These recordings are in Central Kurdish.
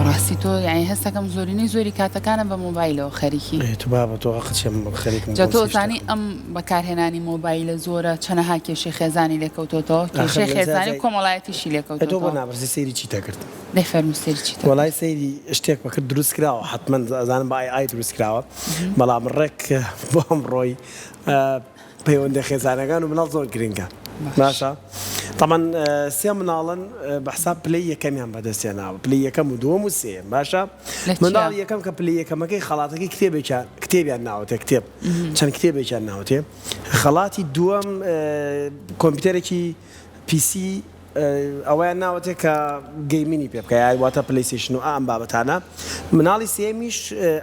ڕاستی تۆ یعنی هەستەکەم زۆرینەی زۆری کاتەکانە بە مۆبایلەوە خەریکی تو بابە تۆ قەچێم خەریکم جا تۆ زانی ئەم بەکارهێنانی مۆبایلە زۆرە چەنەها کێشەی خێزانی لێکەوتۆتەوە کێشەی خێزانی کۆمەڵایەتیشی تۆ بۆ لێکەوتۆ نابرسی سەیری چی تەکرد دەی فەرموو سەیری چیتە وەڵای سەیری شتێک بەکرد دروست کراوە حتمما ئەزانم بە ئای دروست کراوە بەڵام ڕێک بۆ ئەمڕۆی پەیوەندی خێزانەکان و مناڵ زۆر گرنگە باشە طبعا سێ مناڵن بەحساب پلەی یەکەمیان بەدەستێناوە پلەی یەکەم و دووەم و سێم باشە مناڵ یەکەم کە پلەی یەکەمەکەی خەڵاتەکەی کتێبیان ناوەتێ کتێب چەند کتێبێکیان ناوتێ خەڵاتی دووەم کۆمپیوتەرێکی پیسی ئەوەیان ناوەتێ کە گەیمینی پێ بکە یان واتە پلەیستیشن و ئەم بابەتانە مناڵی سێمیش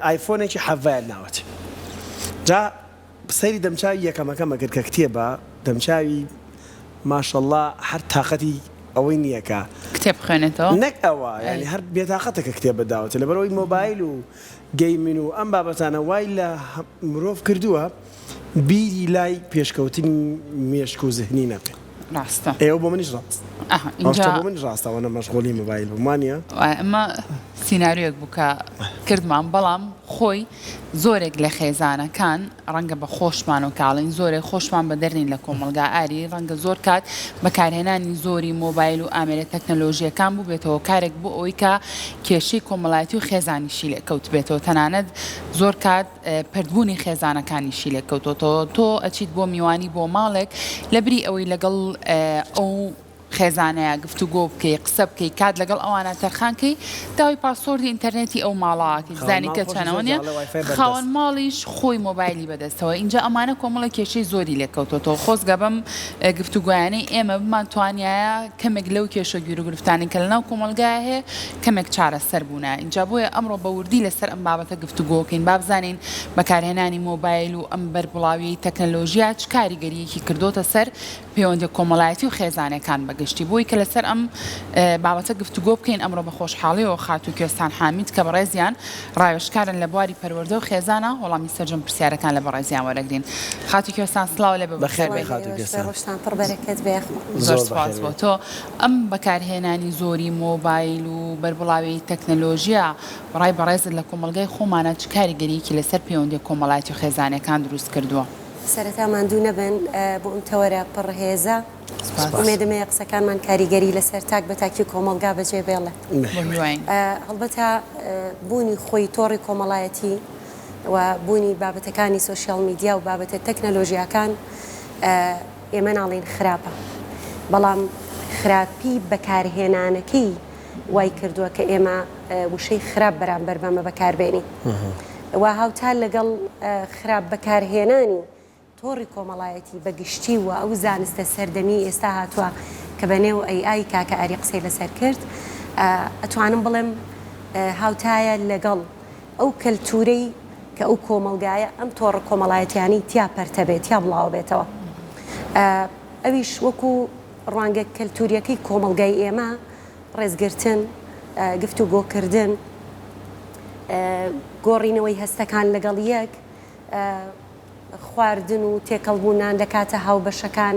ئایفۆنێکی حەڤایان ناوەتێ جا سەیری دەمچاوی یەکەمەکەمە کرد کە کتێبە دەمچاوی ماشەڵڵا هەر تااقەتی ئەوەی نییەکە کتێب خوێنێتەوە نەک ئەوە ینی هەر بێتاقەتەکە کتێب بەداوەتە لەبەرەوەی مۆبایل و گەیمین و ئەم بابەتانە وای لە مرۆڤ کردووە بیری لای پێشکەوتنی مێشک و زهنی نەبێ ڕاستە ئێوە بۆ منیش ڕاست اینجا بۆ منیش ڕاستەوەنە مەشغوڵی مۆبایل ومانە ئەمە سینناریۆک بووکە کردمان بەڵام خۆی زۆرێک لە خێزانەکان ڕەنگە بە خۆشمان و کاڵین زۆرێک خۆشمان بە دەرنین لە کۆمەلگا ئاری ڕەنگە زۆر کات بەکارهێنانی زۆری مۆبایل و ئامێرە تەکنەلۆژیەکان بوو بێتەوە کارێک بۆ ئەوەی کە کێشەی کۆمەڵایەتی و خێزانیشی لێکەوت بێتەوە تەنانەت زۆر کات پردبوونی خێزانەکانیشی لێکەوتەوە تۆ ئەچیت بۆ میوانی بۆ ماڵێک لە بری ئەوەی لەگەڵ ئەو خێزانەیە گفتوگۆ بکەی قسە بکەی کات لەگەڵ ئەوانە تەرخانکەی داوای پاسۆردی ئینتەرنێتی ئەو ماڵاکە زانی کە چەنەوە نیە خاوەن ماڵیش خۆی مۆبایلی بەدەستەوە اینجا ئەمانە کۆمەڵە کێشەی زۆری لێکەوتۆتەوە خۆزگە بەم گفتوگویانەی ئێمە بمان توانایە کەمێک لەو کێشە گیر و گرفتانی کە لەناو کۆمەلگای هەیە کەمێک چارەسەر بوونە اینجا بۆیە ئەمڕۆ بە وردی لەسەر ئەم بابەتە گفتوگۆکەین با بزانین بەکارهێنانی مۆبایل و ئەم بەربڵاوی تەکنەلۆژیا چ کاریگەریەکی کردوتە سەر پەیوەندی کۆمەڵایەتی و خێزانەکان گشتی بووی کە لەسەر ئەم بابەتە گفتوگۆ بکەین ئەمڕۆ بە خۆشحاڵیەوە خاتو کوێستان حامید کە بەڕێزیان ڕاوێژکارن لە بواری پەروەردە و خێزانە وەڵامی سەرجەم پرسیارەکان لە بەڕێزیان وەرەگرین خاتو کوێستان سڵاو لێ بەخێر بێ زۆر سپاس بۆ تۆ ئەم بەکارهێنانی زۆری مۆبایل و بەربڵاوی تەکنەلۆژیا بەڕای بەڕێزت لە کۆمەلگای خۆمانە چ کاریگەریەکی لەسەر پەیوەندی کۆمەڵایەتی و خێزانەکان دروست کردووە سەرەتا ماندوو نەبن بۆ ئەم تەوەرە پڕهێزە ئومێدەمەیە قسەکانمان کاریگەری لەسەر تاک بە تاکی کۆمەلگا بەجێ بێڵێ هەڵبەتە بوونی خۆی تۆڕی کۆمەڵایەتی و بوونی بابەتەکانی سۆشیال میدیا و بابەتە تەکنەلۆژیاکان ئێمە ناڵێن خراپە بەڵام خراپی بەکارهێنانەکەی وای کردووە کە ئێمە وشەی خراپ بەرامبەر بەمە بەکاربێنی و هاوتا لەگەڵ خراپ بەکارهێنانی تۆڕی کۆمەڵایەتی بەگشتی و ئەو زانستە سەردەمی ئێستا هاتووە کە بەنێو ئەی کاکە ئاری قسەی لەسەر کرد ئەتوانم بڵێم هاوتایە لەگەڵ ئەو کەلتورەی کە ئەو کۆمەلگایە ئەم تۆڕە کۆمەڵایەتیانی تیا پەرتەبێت یا بڵاو بێتەوە ئەویش وەکو ڕوانگە کەلتوریەکەی کۆمەلگای ئێمە ڕێزگرتن گفتوگۆکردن گۆڕینەوەی هەستەکان لەگەڵ یەک خواردن و تێکەڵبوونان لە کاتە هاوبەشەکان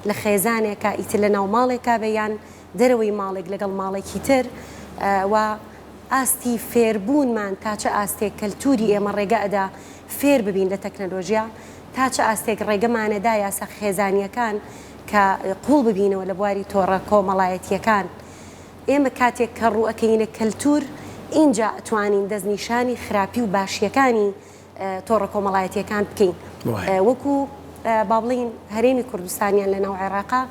لە خێزانێکە ئیتر لە ناو ماڵێکا بەیان دەرەوەی ماڵێک لەگەڵ ماڵێکی تر و ئاستی فێربوونمان تاچە ئاستێک کەلتوری ئێمە ڕێگە ئەدا فێر ببین لە تەکنەلۆژیا تاچە ئاستێک ڕێگەمانەدا یاسا خێزانیەکان کە قوڵ ببینەوە لە بواری تۆڕە کۆمەڵایەتیەکان ئێمە کاتێک کە ڕوئەکەینە کەلتور اینجا ئەتوانین دەستنیشانی خراپی و باشیەکانی تۆڕە کۆمەڵایەتیەکان بکەین وەکو با بڵین هەرێمی کوردستانیان لە ناو عێراقا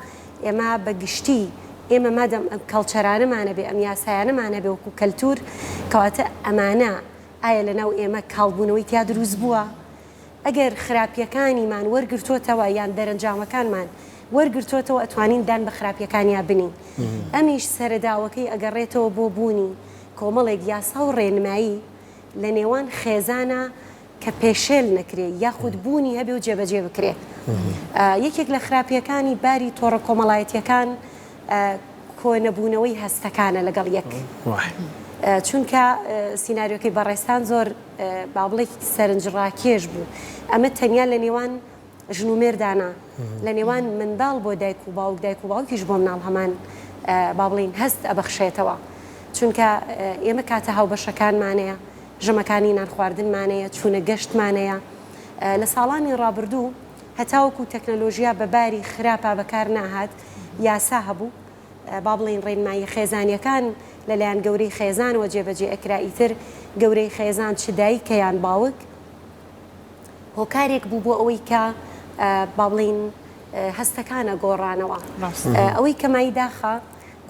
ئێمە بەگشتی ئێمە مادەم ئەم کەڵچەرانەمانە بێ ئەم یاسایانەمانە بێ وەکو کەلتور کەواتە ئەمانە ئایا لە ناو ئێمە کاڵبوونەوەی تیا دروست بووە ئەگەر خراپیەکانیمان وەرگرتوتەوە یان دەرەنجامەکانمان وەرگرتوتەوە ئەتوانین دان بە خراپیەکانیا بنین ئەمیش سەرەداوەکەی ئەگەڕێتەوە بۆ بوونی کۆمەڵێک یاسا و ڕێنمایی لە نێوان خێزانە کە پێشێل نەکرێ یاخود بوونی هەبێ و جێبەجێ بکرێ یەکێک لە خراپیەکانی باری تۆڕە کۆمەڵایەتیەکان کۆنەبوونەوەی هەستەکانە لەگەڵ یەک چونکە سینناریۆکەی بەڕێستان زۆر بابڵێکی سەرنجڕاکێش بوو ئەمە تەنیا لە نێوان ژن و مێردانە لە نێوان منداڵ بۆ دایک و باوک دایک و باوکیش بۆ مناڵ هەمان با بڵین هەست ئەبەخشێتەوە چونکە ئێمە کاتە هاوبەشەکانمانەیە ژەمەکانی نان خواردنمانەیە چوونە گەشتمانەیە لە ساڵانی ڕابردوو هەتاوەکو تەکنەلۆژیا بەباری خراپە بەکار ناهات یاسا هەبوو با بڵێن ڕێنمایی خێزانیەکان لەلایەن گەورەی خێزانەوە جێبەجێ ئەکرائیتر گەورەی خێزان چ دایکەیان باوک هۆکارێک بوو بۆ ئەوەی کە با بڵێن هەستەکانە گۆڕانەوە ئەوەی کە مایداخە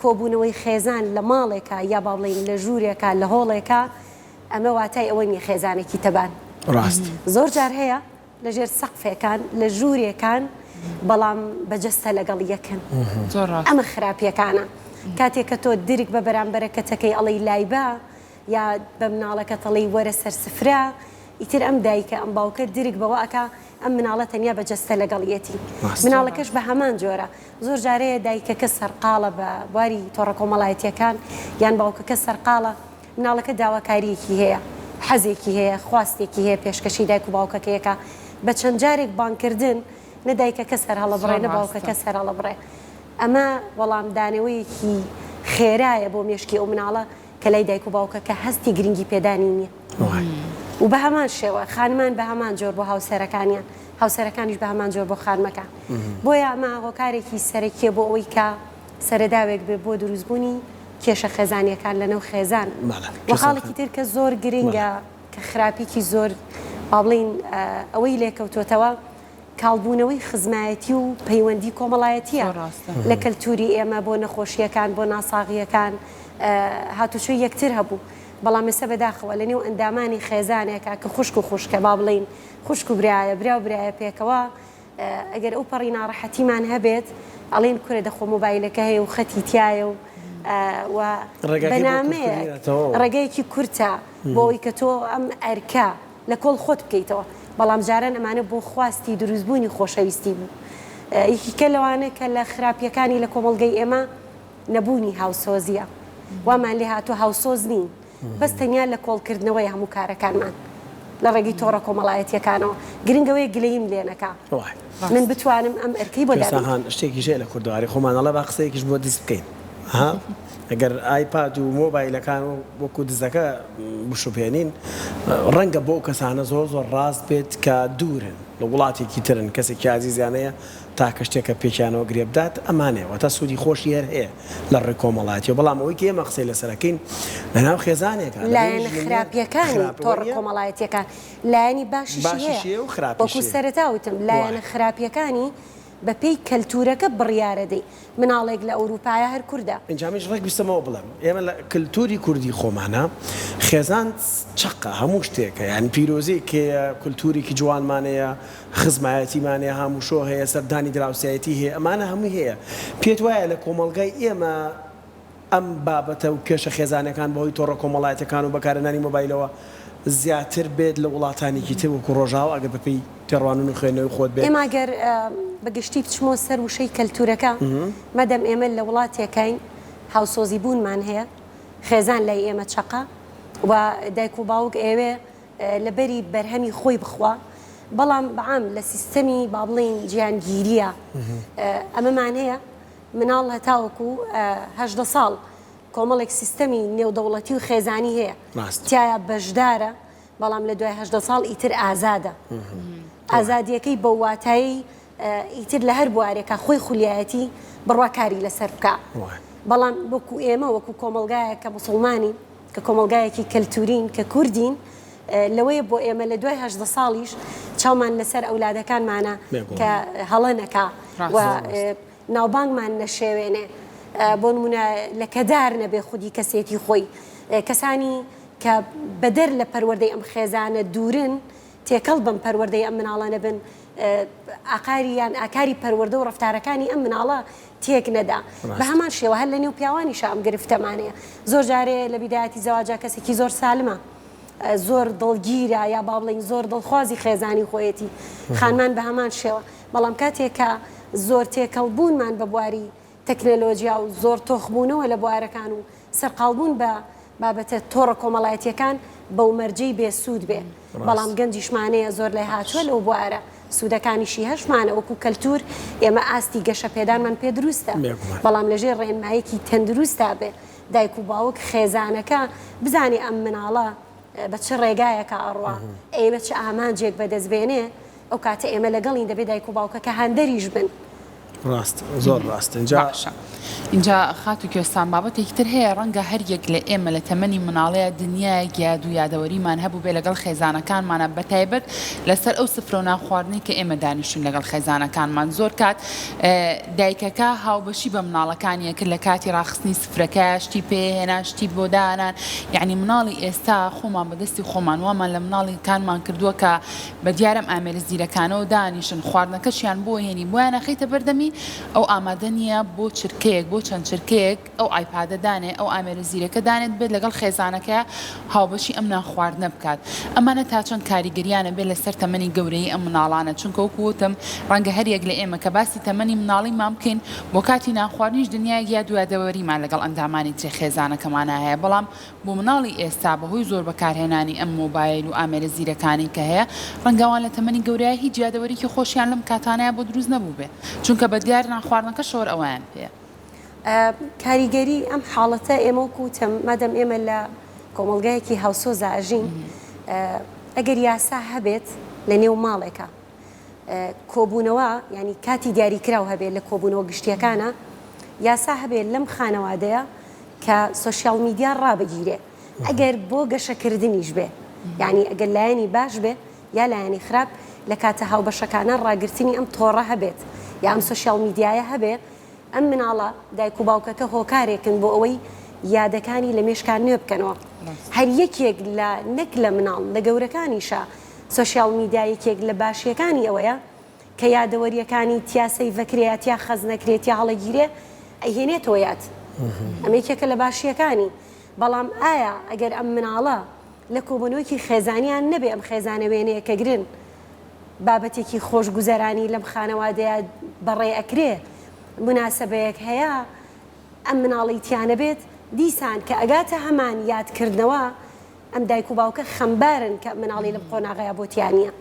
کۆبوونەوەی خێزان لە ماڵێکە یا با بڵێن لە ژوورێکە لە هۆڵێکە ئەمە واتای ئەوە نیە خێزانێکی تەبان ڕاست زۆر جار هەیە لەژێر سەقفێکان لە ژوورێکان بەڵام بەجەستە لەگەڵ یەکن ئەمە خراپیەکانە کاتێک کە تۆ درک بە بەرامبەرەکەتەکەی ئەڵی لایبا یا بە مناڵەکە تەڵی وەرە سەرسفرا ئیتر ئەم دایکە ئەم باوکە درک بەوە ئەکا ئەم مناڵە تەنیا بەجەستە لەگەڵیەتی مناڵەکەش بە هەمان جۆرە زۆر جارەیە دایکەکە سەرقاڵە بە بواری تۆڕە کۆمەڵایەتیەکان یان باوکەکە سەرقاڵە مناڵەکە داواکاریەکی هەیە حەزێکی هەیە خواستێکی هەیە پێشکەشی دایک و باوکەکەیەکە بە چەند جارێک بانکردن نەدایکەکە سەر هەڵە بڕێ نە باوکەکە سەر هەڵە بڕێ ئەمە وەڵامدانەوەیەکی خێرایە بۆ مێشکی ئەو مناڵە کە لای دایک و باوکەکە هەستی گرنگی پێدانی نییە و بە هەمان شێوە خانمان بە هەمان جۆر بۆ هاوسەرەکانیان هاوسەرەکانیش بە هەمان جۆر بۆ خانمەکە بۆیە ئەمە هۆکارێکی سەرەکیە بۆ ئەوەی کە سەرەداوێک بێ بۆ دروستبوونی کێشە خێزانیەکان لەنەو خێزان وەخاڵێکی تر کە زۆر گرنگە کە خراپێکی زۆر با بڵێن ئەوەی لێکەوتۆتەوە کاڵبوونەوەی خزمایەتی و پەیوەندی کۆمەڵایەتیە لە کەلتوری ئێمە بۆ نەخۆشیەکان بۆ ناساغیەکان هاتوچۆی یەکتر هەبوو بەڵام ئێستا بەداخەوە لە نێو ئەندامانی خێزانێکە کە خوشک و خوشکە با بڵێن خوشک و برایە برا و برایە پێکەوە ئەگەر ئەو پەڕی ناڕەحەتیمان هەبێت ئەڵێن کورە دەخۆ مۆبایلەکە هەیە و خەتی تایە و بەنامەیە ڕێگەیەکی کورتە بۆ ئەوەی کە تۆ ئەم ئەرکە لە کۆڵ خۆت بکەیتەوە بەڵام جاران ئەمانە بۆ خواستی دروستبوونی خۆشەویستی بوو یەکیکە لەوانە کە لە خراپیەکانی لە کۆمەڵگەی ئێمە نەبوونی هاوسۆزیە وامان لێ هاتووە هاوسۆز نین بەس تەنیا لە کۆڵکردنەوەی هەموو کارەکانمان لە ڕێگەی تۆڕە کۆمەڵایەتیەکانەوە گرنگەوەی گلەیم لێنەکە من بتوانم ئەم ئەرکەی بۆ داهان شتێکی ژێ لە کوردواری خۆمانەڵە با قسەیەکیش بۆ دیست بکەین ئەگەر ئایپاد و مۆبایلەکان وەکو دزەکە بشوپێنین ڕەنگە بۆ کەسانە زۆر زۆر ڕاست بێت کە دوورن لە وڵاتێکی ترن کەسێکی عزیزیانەیە تاکە شتێکە پێکیانەوە گرێبدات ئەمانەوە تا سوودی خۆشی هەر هەیە لە ڕێ کۆمەڵایەتی بەڵام ئەوەی کە ئێمە قسەی لەسەرەکەین لەناو خێزانێکە لایەنە خراپیەکانی تۆڕە کۆمەڵایەتیەکان لایەنی باشیش هەیە وەکو سەرەتاوتم لایەنە خراپیەکانی بە پێی کەلتورەکە بڕیارەدەی مناڵێک لە ئەوروپایە هەر کووردە ئەنجامیش ڕێک بیستەمەوە بڵێم ئێمە لە کللتوری کوردی خۆمانە خێزان چقە هەموو شتێکە یعنی پیرۆزی کێ کللتورێکی جوانمانەیە خزمایەتیمانەیە هەمووشۆ هەیە سەردانی دراوسایەتی هەیە ئەمانە هەموو هەیە پێت وایە لە کۆمەڵگای ئێمە ئەم بابەتە و کێشە خێزانەکان بەهۆی تۆڕە کۆمەڵایەتەکان و بەکارهێنانی مۆبایلەوە زیاتر بێت لە وڵاتانێکی تر وەکو ڕۆژاو ئەگەر بەپێی تێڕوانین و خوێندنەوەی خۆت بێت ئێمە ئەگەر بەگشتی بچمەوە سەر وشەی کەلتورەکە مەدەم ئێمە لە وڵاتێکین هاوسۆزی بوونمان هەیە خێزان لای ئێمە چەقە و دایک و باوک ئێوێ لەبەری بەرهەمی خۆی بخوا بەڵام بەعام لە سیستەمی با بڵێن گیانگیریە ئەمەمان هەیە مناڵ هەتاوەکو 18 ساڵ کۆمەڵێک سیستەمی نێودەوڵەتی و خێزانی هەیە تایە بەشدارە بەڵام لە دوای 18 ساڵ ئیتر ئازادە ئازادیەکەی بە واتایی ئیتر لە هەر بوارێکە خۆی خولیایەتی بڕواکاری لەسەر بکە بەڵام وەکو ئێمە وەکو کۆمەلگایە کە مسڵمانی کە کۆمەلگایەکی کەلتورین کە کوردین لەوەیە بۆ ئێمە لە دوای 18 ساڵیش چاومان لەسەر ئەولادەکانمانە کە هەڵە نەکا و ناوبانگمان نەشێوێنێ بۆ نمونە لە کەدار نەبێ خودی کەسێتی خۆی کەسانی کە بەدەر لە پەروەردەی ئەم خێزانە دوورن تێکەڵ بم پەروەردەی ئەم مناڵانە بن ئاقاریان ئاکاری پەروەردە و ڕفتارەکانی ئەم مناڵە تێک نەدا بە هەمان شێوە هەر لە نێو پیاوانیش ئەم گرفتەمانەیە زۆر جارێ لە بیدایەتی زەواجا کەسێکی زۆر سالمە زۆر دڵگیرە یا با بڵێن زۆر دڵخوازی خێزانی خۆیەتی خانمان بە هەمان شێوە بەڵام کاتێکە زۆر تێکەڵبوونمان بە بواری تەکنەلۆژیا و زۆر تۆخبوونەوە لە بوارەکان و سەرقاڵبوون بە بابەتە تۆڕە کۆمەڵایەتیەکان بەو مەرجەی بێسوود بێ بەڵام گەنجیشمانەیە زۆر لای هاتووە لەو بوارە سوودەکانیشی هەشمانە وەکو کەلتور ئێمە ئاستی گەشە پێدانمان پێ دروستە بەڵام لەژێر ڕێنمایەکی تەندروستە بێ دایک و باوک خێزانەکە بزانێ ئەم مناڵە بە چ ڕێگایەکە ئەڕوا ئێمە چ ئامانجێک بەدەستبێنێ ئەو کاتە ئێمە لەگەڵین دەبێت دایک و باوکەکە هەندەریش بن. ڕاست زۆر ڕاست اینجا خات و کوێستان بابەتێکی تر هەیە ڕەنگە هەر یەک لە ئێمە لە تەمەنی مناڵەیە دنیای یاد و یادەوەریمان هەبوو بێ لەگەڵ خێزانەکانمانە بەتایبەت لەسەر ئەو سفرە و ناخواردنی کە ئێمە دانیشتون لەگەڵ خێزانەکانمان زۆر کات دایکەکە هاوبەشی بە مناڵەکانیە کرد لە کاتی ڕاخستنی سفرەکە شتی پێهێنا شتی بۆ دانان یعنی مناڵی ئێستا خۆمان بەدەستی خۆمان وامان لە مناڵیکانمان کردووە کە بە دیارم ئامێرە زیرەکانەوە دانیشن خواردنەکەشیان بۆ هێنی بۆیان نەخەیتە بەردەمی ئەو ئامادە نییە بۆ چرکەیەک بۆ چەند چرکەیەک ئەو ئایپادە دانێ ئەو ئامێرە زیرەکە دانێت بێت لەگەڵ خێزانەکە هاوبەشی ئەم ناخواردنە بکات ئەمانە تا چەند کاریگەریانە بێت لەسەر تەمەنی گەورەی ئەم مناڵانە چونکە وەکوتم ڕەنگە هەر یەک لە ئێمە کە باسی تەمەنی مناڵی مام بکەین بۆ کاتی ناخواردنیش دنیای یاد و یادەوەریمان لەگەڵ ئەندامانی ترێ خێزانەکەمانە هەیە بەڵام بۆ مناڵی ئێستا بەهۆی زۆر بەکارهێنانی ئەم مۆبایل و ئامێرە زیرەکانی کە هەیە ڕەنگەوان لە تەمەنی گەورەیە هیچ یادەوەریکی خۆشیان لەم کاتانەیە بۆ دروست نەبوو بێ چونکە بە دیار ناخواردنەکە شۆر ئەویان پێ کاریگەری ئەم حاڵەتە ئێمە وکوتم مادەم ئێمە لە کۆمەڵگایەکی هاوسۆز ئاژین ئەگەر یاسا هەبێت لە نێو ماڵێکە کۆبوونەوە ینی کاتی دیاریکراو هەبێت لە کۆبوونەوە گشتیەکانە یاسا هەبێت لەم خانەوادەیە کە سوۆشیال میدیا ڕابگیرێ ئەگەر بۆ گەشەکردنیش بێ یعنی ئەگەر لایەنی باش بێ یا لایەنی خراپ لە کاتە هاوبەشەکانە ڕاگررتنی ئەم تۆڕە هەبێت یا ئەم سوۆشیال میدیایە هەبێت ئەم مناڵە دایک و باوکەکە هۆکارێکن بۆ ئەوەی یادەکانی لە مێشکان نوێ بکەنەوە هەر یەکێک لە نەک لە مناڵ لە گەورەکانیشە سوۆشیال میدیایەکێک لە باشیەکانی ئەوەیە کە یادەوەریەکانی تیاسەی ڤەکرێت یا خەز نەکرێت یا هەڵەگیرێ ئەهێنێتەوە یاد ئەمە یەکێکە لە باشیەکانی بەڵام ئایا ئەگەر ئەم مناڵە لە کۆبوونەوەیکی خێزانیان نەبێ ئەم خێزانە وێنەیە کە گرن بابەتێکی خۆشگوزەرانی لەم خانەوادەیە بەڕێ ئەکرێ مناسبەیەک هەیە ئەم مناڵیتیانە بێت دیسان کە ئەگاتە هەمان یادکردنەوە ئەم دایک و باوکە خەمبارن کە مناڵی لە قۆناغەیە بۆتیانە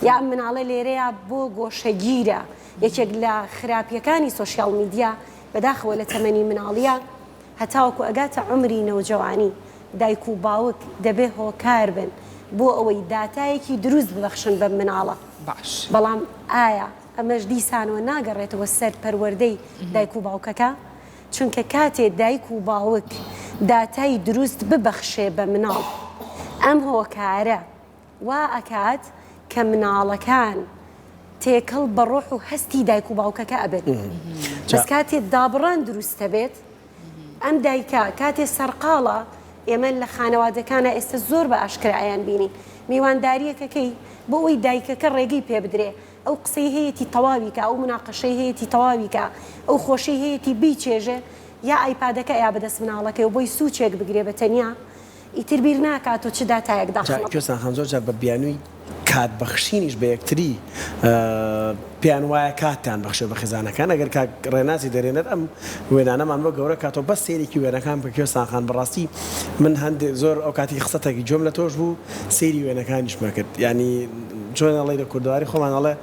یا ئەم مناڵە لێرەیە بۆ گۆشەگیرە یەکێک لە خراپیەکانی سوۆشیال میدیا بەداخەوە لە تەمەنی مناڵیە هەتاوەکو ئەگاتە عمری نەوجەوانی دایک و باوک دەبێ هۆکار بن بۆ ئەوەی داتایەکی دروست ببەخشن بە مناڵە باش بەڵام ئایا ئەمەش دیسانەوە ناگەڕێتەوە سەر پەروەردەی دایک و باوکەکە چونکە کاتێ دایک و باوک داتای دروست ببەخشێ بە مناڵ ئەم هۆکارە وا ئەکات کە مناڵەکان تێکەڵ بە ڕۆح و هەستی دایک و باوکەکە ئەبێت بەس کاتێ دابڕان دروستە بێت ئەم دایکە کاتێ سەرقاڵە ئێمە لە خانەوادەکانە ئێستا زۆر بە ئاشکرایان بینین میوانداریەکەکەی بۆ ئەوی دایکەکە ڕێگەی پێ بدرێ ئەو قسەی هەیەی تەواویکە ئەو مناقەشەی هەیەی تەواویکە ئەو خۆشی هەیەی بیچێژێ یا ئایپادەکە یا بەدەست مناڵەکەی و بۆی سوچێک بگرێ بە تەنیا ئیتر بیر ناکات و چ داتایەک کوێستان خان زۆر جار بە بیانووی کات بەخشینیش بە یەکتری پیان وایە کاتیان بەخشێ بە خێزانەکان ئەگەر ڕێناسی دەرێنێت ئەم وێنانەمان بۆ گەورە کاتەوە بەس سێرێکی وێنەکان بە کوێستان خان بەڕاستی من هەندێک زۆر ئەو کاتی قسەتێکی جۆم لە تۆش بوو سێری وێنەکانیش مەکرد ینی جۆنەڵی لە کوردواری خۆمانەڵێ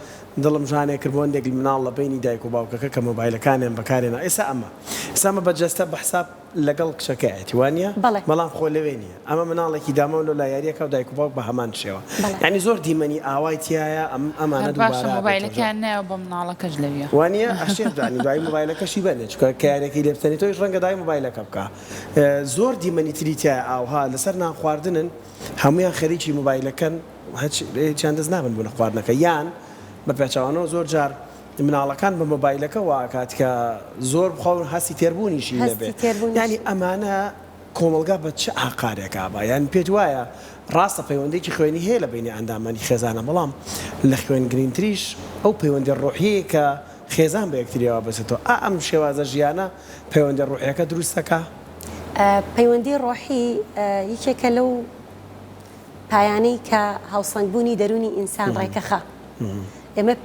دڵم ژانێ کردبووەندێک مناڵ لە بینی دایک و باوکەکە کە مۆبایلەکانیان بەکارێنە ئێستا بە جەستە بە حساب لەگەڵ کچەکەیەتی وانە بەڵام خۆ لەوێ نیە ئەمە مناڵێکی دامەوە لە لایاریەکە و دایک و باوک بە هەمان شێوە ینی زۆر دیمەنی ئاوای تایە ئەمانە باشە مۆبایلەکان نایە بە مناڵەکەش لەویە وانە ئەشێدانی دوای مۆبایلەکەشی بەنێ چکە کارێکی لێبتەنی تۆیش ڕەنگە دای مۆبایلەکە بکە زۆر دیمەنی تری تایە ئاوها لەسەر نانخواردنن هەمویان خەریکی مۆبایلەکەن هیچیان دەست نابن بوون خواردنەکە یان بە پێچوانەوە زۆر جار مناڵەکان بە مۆبایلەکە واکات کە زۆر بخۆن هەستی تێربوونیشی لەبێت ینی ئەمانە کۆمەلگا بە چه ئاقارێکا بە یان پێت وایە ڕاستە پەیوەندێکی خوێنی هەیە لە بینی ئەندامانی خێزانە بەڵام لە خوێنگرینتریش ئەو پەیوەندی ڕۆحیە کە خێزان بە یەکتریەوە بەسێتەوە ئەم شێوازە ژیانە پەیوەندی ڕۆحیەکە دروستەکە پەیوەندی ڕۆحی یەکێکە لەو پایانەی کە هاوسەنگبوونی دەرونی ئینسان ڕێکەخە ئێمە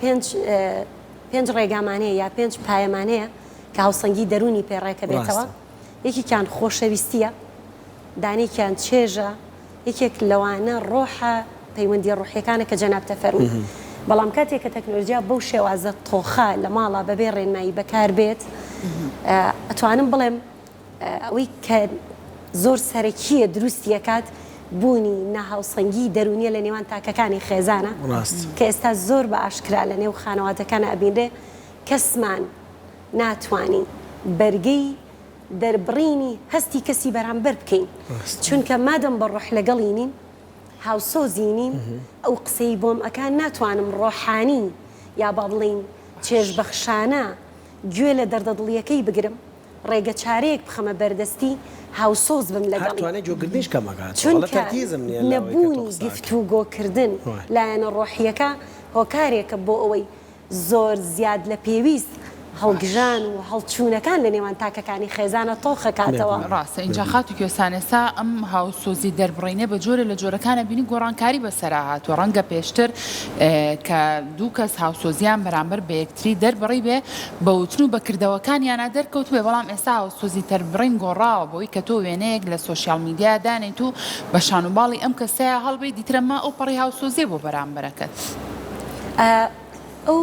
پێنج ڕێگامانەیە یا پێنج پایەمانەیە کە هاوسەنگی دەرونی پێڕێکە بێتەوە یەکێکیان خۆشەویستیە دانێکیان چێژە یەکێک لەوانە ڕۆحە پەیوەندی ڕۆحیەکانە کە جەنابتە فەرمووی بەڵام کاتێک کە تەکنۆلۆژیا بەو شێوازە تۆخە لە ماڵا بەبێ ڕێنمایی بەکار بێت ئەتوانم بڵێم ئەوەی کە زۆر سەرەکیە دروستیەکات بوونی ناهاوسەنگی دەرونیە لە نێوان تاکەکانی خێزانە کە ئێستا زۆر بە ئاشکرا لە نێو خانەواتەکانە ئەبینرێ کەسمان ناتوانین بەرگەی دەربڕینی هەستی کەسی بەرامبەر بکەین چونکە مادەم بە ڕۆح لەگەڵی نین هاوسۆزی نین ئەو قسەی بۆم ئەکان ناتوانم ڕۆحانی یا با بڵین چێژ بەخشانە گوێ لە دەردەدڵیەکەی بگرم ڕێگە چارەیەک بخەمە بەردەستی هاوسۆز بم لەگەڵی چونکە نەبوونی گفتوگۆکردن لایەنە ڕۆحیەکە هۆکارێکە بۆ ئەوەی زۆر زیاد لە پێویست هەڵگژان و هەڵچوونەکان لە نێوان تاکەکانی خێزانە تۆخەکاتەوە ڕاستە اینجا خات و کوێستانێسا ئەم هاوسۆزی دەربڕینە بە جۆرە لە جۆرەکانە بینی گۆڕانکاری بەسەرا هاتووە ڕەنگە پێشتر کە دوو کەس هاوسۆزیان بەرامبەر بە یەکتری دەربڕی بێ بە وتن و بەکردەوەکانیانە دەرکەوت بێ بەڵام ئێستا هاوسۆزی دەربڕین گۆڕاوە بۆی کە تۆ وێنەیەک لە سۆشیال میدیا دانیت و بە شانوباڵی ئەم کەسەیە هەڵبەی دیترەمە ئەو پەڕی هاوسۆزیە بۆ بەرامبەرەکەت. ئەو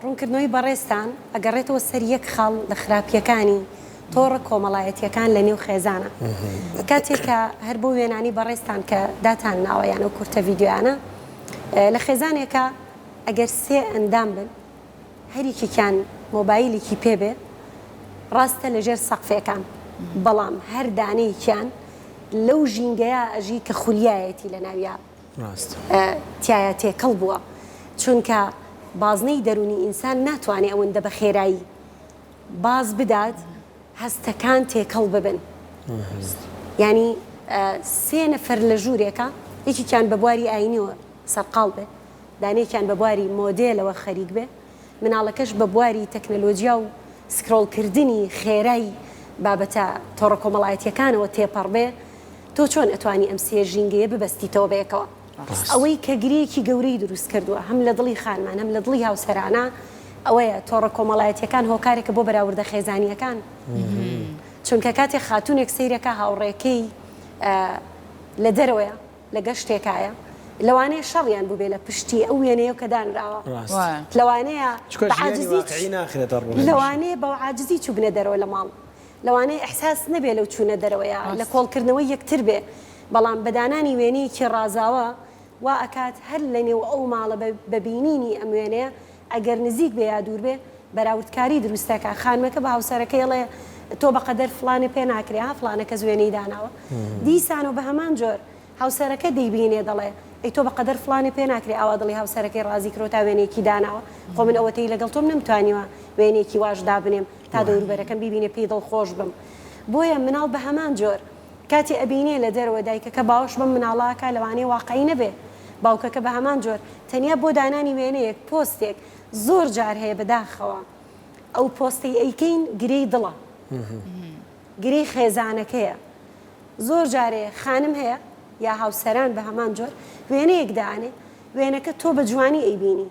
ڕوونکردنەوەی بەڕێستان ئەگەڕێتەوە سەر یەک خاڵ لە خراپیەکانی تۆڕە کۆمەڵایەتیەکان لە نێو خێزانە کاتێککە هەر بۆ وێنانی بەڕێستان کە داتان ناوەیان و کورتە ڤیددیویانە لە خێزانێکە ئەگەر سێ ئەندام بن هەریکیان مۆبایلێکی پێبێ ڕاستە لەژێر سەقفەکان بەڵام هەر دانەیەکیان لەو ژینگەیە ئەژی کە خولیایەتی لە ناویە تایە تێکەڵ بووە چونکە بازنەی دەرونی ئینسان ناتوانێت ئەوەندە بە خێرایی باز بدات هەستەکان تێکەڵ ببن ینی سێ نەفەر لە ژوورێکە یەکیان بە بواری ئاینیەوە سەرقاڵ بێ دانەیەکیان بە بواری مۆدێلەوە خەریک بێ مناڵەکەش بە بواری تەکنەلۆجیا و سکرۆڵکردنی خێرایی بابەتە تۆڕە کۆمەڵایەتیەکانەوە تێپەڕ بێ تۆ چۆن ئەتوانی ئەم سێ ژینگەیە ببەستیتەوە بەیەکەوە ئەوەی کە گرێکی گەورەی دروست کردووە هەم لە دڵی خانمان هەم لە دڵی هاوسەرانە ئەوەیە تۆڕە کۆمەڵایەتیەکان هۆکارێکە بۆ بەراوردە خێزانیەکان چونکە کاتێک خاتونێک سەیرەکە هاوڕێکەی لە دەرەوەیە لە گەشتێکایە لەوانەیە شەڕیان بوو بێ لە پشتی ئەو وێنەیە کە دانراوە لەوانەیە لەوانەیە بەو عاجزی چوو بنە دەرەوە لە ماڵ لەوانەیە ئەحساس نەبێ لەو چوونە دەرەوەیە لە کۆڵکردنەوەی یەکتر بێ بەڵام بەدانانی وێنەیەکی ڕازاوە وا ئەکات هەر لە نێو ئەو ماڵە بەبینینی ئەم وێنەیە ئەگەر نزیک بێ یا دوور بێ بەراوردکاری دروستەکە خانمەکە بە هاوسەرەکەیڵێ تۆ بەقەدەر فلانێ پێ ناکرێ ها فلانەکە زوێنەی داناوە دیسان و بە هەمان جۆر هاوسەرەکە دەیبینێ دەڵێ ئەی تۆ بەقەدەر فلانێ پێ ناکرێ ئاوا دڵی هاوسەرەکەی ڕازی کرۆ تا وێنێکی داناوە خۆ من ئەوەتەی لەگەڵ تۆم نەمتوانیوە وێنێکی واش دابنێم تا دەوروبەرەکەم بیبینێ پێی دڵخۆش بم بۆیە مناڵ بە هەمان جۆر کاتی ئەبینێ لە دەرەوە دایکەکە باوەش بم مناڵاکە لەوانەیە واقعی نەبێ باوکەکە بە هەمان جۆر تەنیا بۆ دانانی وێنەیەک پۆستێک زۆر جار هەیە بەداخەوە ئەو پۆستی ئەیکەین گرەی دڵە گرەی خێزانەکەیە زۆر جارێ خانم هەیە یا هاوسەران بە هەمان جۆر وێنەیەک دانێ وێنەکە تۆ بە جوانی ئەیبینی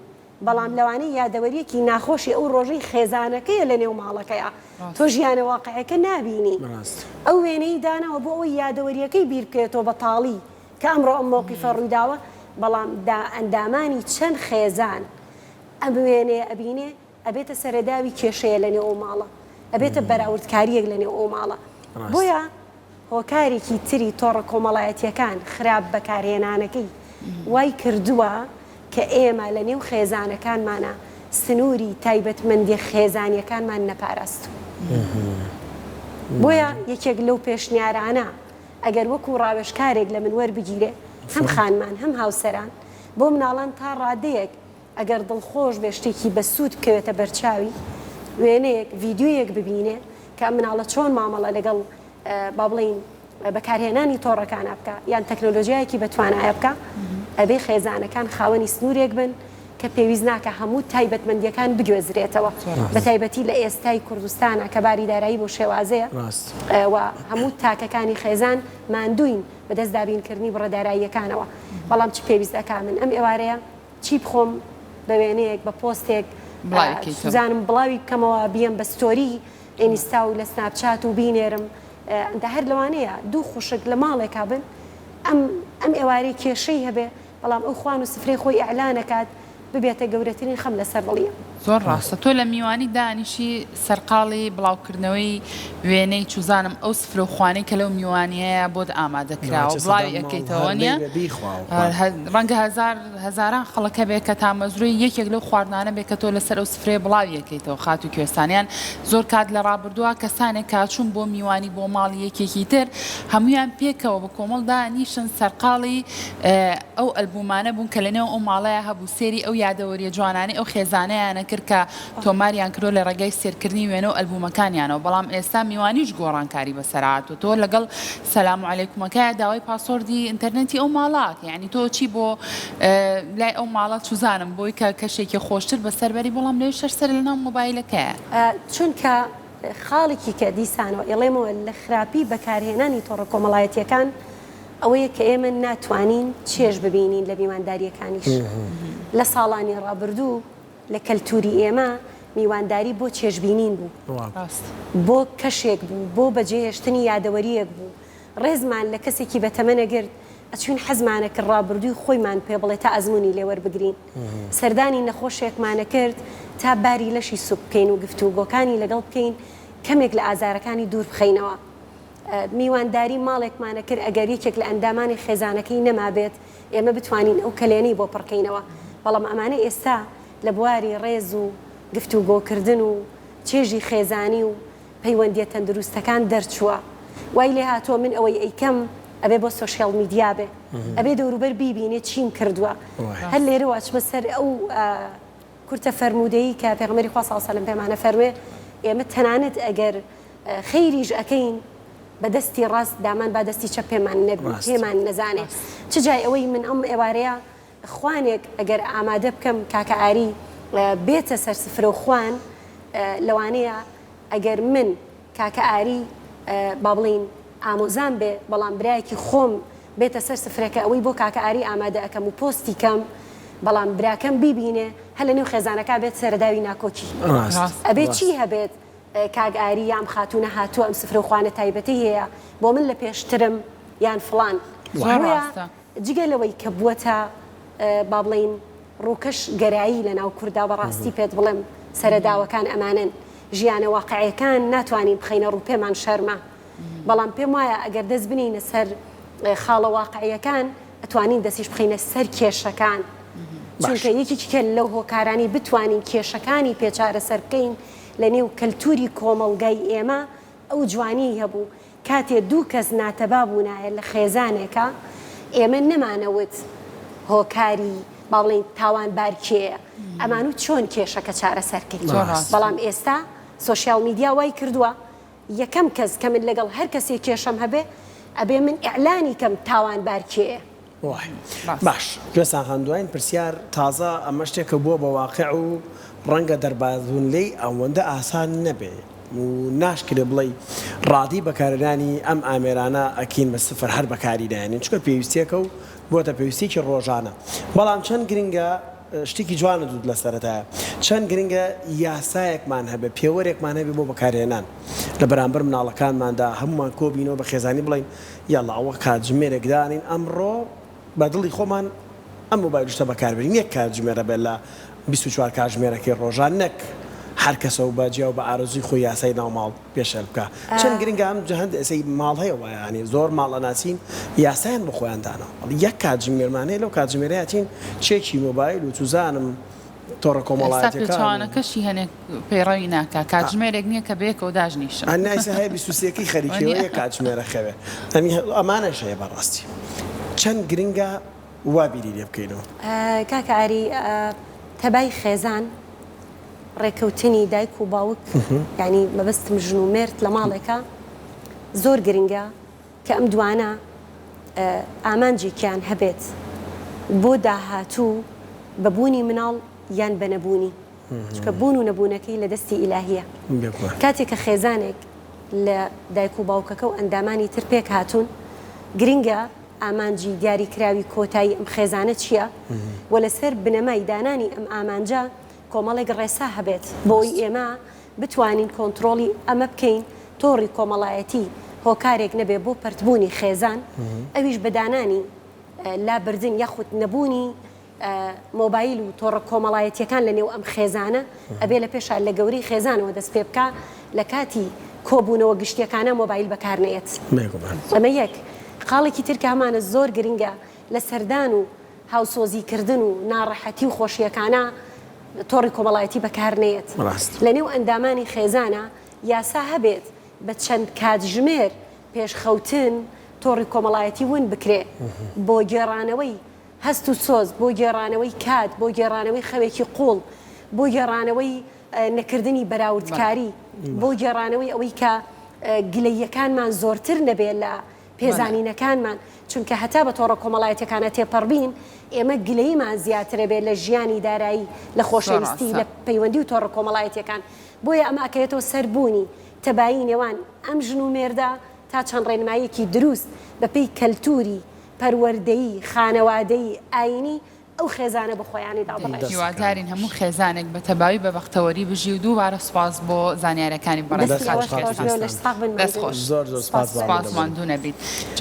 بەڵام لەوانەیە یادەوەریەکی ناخۆشی ئەو ڕۆژەی خێزانەکەیە لە نێو ماڵەکەیە تۆ ژیانە واقعەکە نابینی ئەو وێنەی داناوە بۆ ئەوی یادەوەریەکەی بیرکێتەوە بە تاڵی کە ئەمڕۆ ئەم مۆقیفە ڕوویداوە بەڵام ئەندامانی چەند خێزان ئەم وێنەیە ئەبینێ ئەبێتە سەرەداوی کێشەیە لە نێو ئەو ماڵە ئەبێتە بەراوردکاریەک لە نێو ئەو ماڵە بۆیە هۆکارێکی تری تۆڕە کۆمەڵایەتیەکان خراپ بەکارهێنانەکەی وای کردووە کە ئێمە لە نێو خێزانەکانمانە سنووری تایبەتمەندی خێزانیەکانمان نەپاراست بۆیە یەکێک لەو پێشنیارانە ئەگەر وەکو ڕاوێژکارێک لە من وەربگیرێ هەم خانمان هەم هاوسەران بۆ مناڵان تا ڕادەیەک ئەگەر دڵخۆش بێ شتێکی بە سوود بکەوێتە بەرچاوی وێنەیەک ڤیددیۆیەک ببینێ کە مناڵە چۆن مامەڵە لەگەڵ با بڵین بەکارهێنانی تۆڕەکانە بکە یان تەکنۆلۆژیایەکی بەتوانایە بکە ئەبێ خێزانەکان خاوەنی سنوورێک بن کە پێویست ناکە هەموو تایبەتمەندیەکان بگوێزرێتەوە بە تایبەتی لە ئێستای کوردستانە کە باریدارایی بۆ شێوازەیە و هەموو تاکەکانی خێزان ماندوین بەدەست دابینکردنی بڕەداراییەکانەوە بەڵام چی پێویست دەکا من ئەم ئێوارەیە چی بخۆم بە وێنەیەک بە پۆستێک زانم بڵاوی بکەمەوە بیەم بە ستۆری ئینستا و لە سناپچات و بینێرم ئەندە هەر لەوانەیە دوو خوشک لە ماڵێکا بن ئەم ئێوارەی کێشەی هەبێ بەڵام ئەو خوان و سفرەی خۆی ئەعلانەکات ببێتە گەورەترین خەم لەسەر دڵیە زۆر ڕاستە تۆ لە میوانی دانیشی سەرقاڵی بڵاوکردنەوەی وێنەی چوزانم ئەو سفرە و خوانەی کە لەو میوانەیە بۆت ئامادەکراوە بڵاوی ئەەکەیتەوە نیە ڕەنگە هەزاران خەڵەکە بێت کە تامەزروی یەکێک لەو خواردانە بێت کە تۆ لەسەر ئەو سفرێ بڵاوی ئەەکەیتەوە خات و کوێستانیان زۆر کات لە ڕابردووە کەسانێک کاچوون بۆ میوانی بۆ ماڵی یەکێکی تر هەمویان پێکەوە بە کۆمەڵدا نیشن سەرقاڵی ئەو ئەلبومانە بوون کە لەنێو ئەو ماڵەیە هەبوو سێری ئەو یادەوەریە جوانانی ئەو خێزانەیانە کرد کە تۆماریان کرۆ لە ڕێگەی سێرکردنی وێنە و ئەلبومەکانیانەوە بەڵام ئێستا میوانیش گۆڕانکاری بەسەرات و تۆ لەگەڵ سەلام عەلەیکومەکەیە داوای پاسۆردی ئینتەرنێتی ئەو ماڵات یعنی تۆ چی بۆ لای ئەو ماڵە چوزانم بۆی کە کەشێکی خۆشتر بەسەربەری بەڵام لێ شەر سەر لەناو مۆبایلەکەیە چونکە خاڵێکی کە دیسانەوە ئێڵێمەوە لە خراپی بەکارهێنانی تۆڕە کۆمەڵایەتیەکان ئەوەیە کە ئێمە ناتوانین چێژ ببینین لە میوانداریەکانیش لە ساڵانی ڕابردوو لە کەلتوری ئێمە میوانداری بۆ چێژبینین بوو بۆ کەشێک بوو بۆ بەجێهێشتنی یادەوەریەک بوو ڕێزمان لە کەسێکی بەتەمەنەگرت ئەچوین حەزمانە کرد ڕابردووی خۆیمان پێ بڵێ تا ئەزمموی لێوەربگرین سەردانی نەخۆشێکمانە کرد تا باری لەشی سوب بکەین و گفتوگۆکانی لەگەڵ بکەین کەمێک لە ئازارەکانی دوور بخەینەوە میوانداری ماڵێکمانە کرد ئەگەر یەکێک لە ئەندامانی خێزانەکەی نەمابێت ئێمە بتوانین ئەو کلێنەی بۆ پڕکەینەوە بەڵام ئەمانە ئێستا لە بواری ڕێز و گفتوگۆکردن و چێژی خێزانی و پەیوەندیە تەندروستەکان دەرچووە وای لێ هاتووە من ئەوەی ئەیکەم ئەبێ بۆ سۆشیال میدیا بێ ئەبێ دەوروبەر بیبینێت چیم کردووە هەر لێرە واچمە سەر ئەو کورتە فەرمودەیی کە پێغەمبەری خوا صلی الله علیه و سلم پێمانە فەرموێ ئێمە تەنانەت ئەگەر خەیریش ئەکەین بەدەستی ڕاست دامان با دەستی چەپ پێمان نەبوو پێمان نەزانێ چ جای ئەوەی من ئەم ئێوارەیە خوانێک ئەگەر ئامادە بکەم کاکە ئاری بێتە سەر سفرە و خوان لەوانەیە ئەگەر من کاکە ئاری با بڵین ئامۆزان بێ بەڵام برایەکی خۆم بێتە سەر سفرەکە ئەوەی بۆ کاکە ئاری ئامادە ئەەکەم و پۆستی کەم بەڵام براکەم بیبینێ هەر لە نێو خێزانەکە بێت سەرداوی ناکۆکی ئەبێت چی هەبێت کاگاری یام خاتونە هاتووە ئەم سفرە و خوانە تایبەتی هەیە بۆ من لە پێشترم یان فڵان جگە لەوەی کە بووەتە با بڵین ڕووکەش گەرایی لە ناو کووردا بەڕاستی پێت بڵێم سەرەداوەکان ئەمانن ژیانە واقعیەکان ناتوانین بخەینە ڕوو پێمان شەرمە بەڵام پێم وایە ئەگەر دەست بنینە سەر خاڵە واقعیەکان ئەتوانین دەستیش بخەینە سەر کێشەکان چونکە یەکێکە لەو هۆکارانی بتوانین کێشەکانی پێچارە سەر بکەین لە نێو کەلتوری کۆمەڵگای ئێمە ئەو جوانی هەبوو کاتێ دوو کەس ناتەبا بوونایە لە خێزانێکە ئێمە نەمانەوت هۆکاری با بڵین تاوانبارکێیە ئەمان و چۆن کێشەکە چارە سەرکەین بەڵام ئێستا سۆشیال میدیا وای کردووە یەکەم کەس کە من لەگەڵ هەر کەسێک کێشەم هەبێ ئەبێ من ئیعلانی کەم تاوانبارکێیە باش گوێستان هەندوایان پرسیار تازە ئەمە شتێکە بووە بە واقع و ڕەنگە دەربازون لی ئەوەندە ئاسان نەبێ و ناشکرێ بڵێ ڕادی بەکارێنانی ئەم ئامێرانە ئەکین بە سفر هەر بەکاریدایێنین چکە پێویستیەکە و بۆتە پێویستێکی ڕۆژانە بەڵام چەند گرنگە شتێکی جوانە دوود لە سەرەتایە چەند گرنگە یاسایەکمان هەبێ پێوەرێکمان هەبێ بۆ بەکارهێنان لە بەرامبەر مناڵەکانماندا هەمومان کۆبینەوە بە خێزانی بڵین یاڵا ئەوە کاتژمێرێک دانین ئەمڕۆ بە دڵی خۆمان ئەم مۆبایلشتە بەکاربرین یەک کاتژمێرە بێت لە 24 کاتژمێرەکەی ڕۆژان نەک هەر کەسە و بەجیا و بە ئارزوی خۆی یاسای ناوماڵ پێشەر بکە چەند گرنگە ئەم جەهەند ئەسەی ماڵ هەیەوە ینی زۆر ماڵە ناسین یاسایان بە خۆیان دانەوە یەک کاتژمێرمانەیە لەو کاتژمێرەیەتین چێکی مۆبایل و توزانم تۆڕە کۆمەڵایەتەکەشی هەنێک پەیڕەوی ناکە کاتژمێرێک نییە کە بێکەوە داژنیشە ئەنایسە هەیە 23ەکەی خەریکیەوە یەک کاتژمێرە خەوێ ئەمانەش هەیە بەڕاستی چەند گرنگە وا بیری لێ بکەینەوە کاکە ئاری تەبای خێزان ڕێکەوتنی دایک و باوک ینی مەبەستم ژن و مرد لە ماڵێکە زۆر گرنگە کە ئەم دوانە ئامانجێکیان هەبێت بۆ داهاتوو بەبوونی مناڵ یان بەنەبوونی چکە بوون و نەبوونەکەی لە دەستی ئیلاهیە کاتێک کە خێزانێک لە دایک و باوکەکە و ئەندامانی تر پێک هاتوون گرنگە ئامانجی دیاریکراوی کۆتایی ئەم خێزانە چییە و لەسەر بنەمای دانانی ئەم ئامانجە کۆمەڵێک ڕێسا هەبێت بۆی ئێمە بتوانین کۆنتترۆلی ئەمە بکەین تۆڕی کۆمەڵایەتی هۆکارێک نەبێ بۆ پەرتبوونی خێزان ئەویش بەدانانی لابردن یاخود نەبوونی مۆبایل و تۆڕە کۆمەڵایەتیەکان لە نێو ئەم خێزانە ئەبێ لە پێشان لە گەوری خێزانەوە دەست پێ بکە لە کاتی کۆبوونەوە گشتیەکانە مۆبایل بەکارنێت ئەمە یەک خاڵێکی ترکامانە زۆر گرنگە لە سەردان و هاوسۆزیکردن و ناڕەحەتی و خۆشیەکانە تۆڕی کۆمەڵایەتی بەکارنێت لە نێو ئەندامانی خێزانە یاسا هەبێت بە چەند کاتژمێر پێشخەوتن تۆڕی کۆمەڵایەتی ون بکرێ بۆ گێڕانەوەی هەست و سۆز بۆ گێڕانەوەی کات بۆ گێڕانەوەی خەوێکی قوڵ بۆ گێڕانەوەی نەکردنی بەراوردکاری بۆ گێڕانەوەی ئەوەی کە گلەیەکانمان زۆرتر نەبێت لە پێزانینەکانمان چونکە هەتا بە تۆڕە کۆمەڵایەتەکانە تێپەڕبین ئێمە گلەیمان زیاترە بێت لە ژیانی دارایی لە خۆشەویستی لە پەیوەندی و تۆڕە کۆمەڵایەتەکان بۆیە ئەمە ئەکەوێتەوە سەربوونی تەبایی نێوان ئەم ژن و مێردا تا چەند ڕێنماییەکی دروست بەپێی کەلتوری پەروەردەیی خانەوادەی ئاینی ئەو خێزانە بە خۆیانی دابڕێت هیوادارین هەموو خێزانێک بە تەباوی بە بەختەوەری بژی و دووبارە سوپاس بۆ زانیارەکانی بەڕێز دەست خۆش زۆر زۆر سپاس ماندوو نەبیت.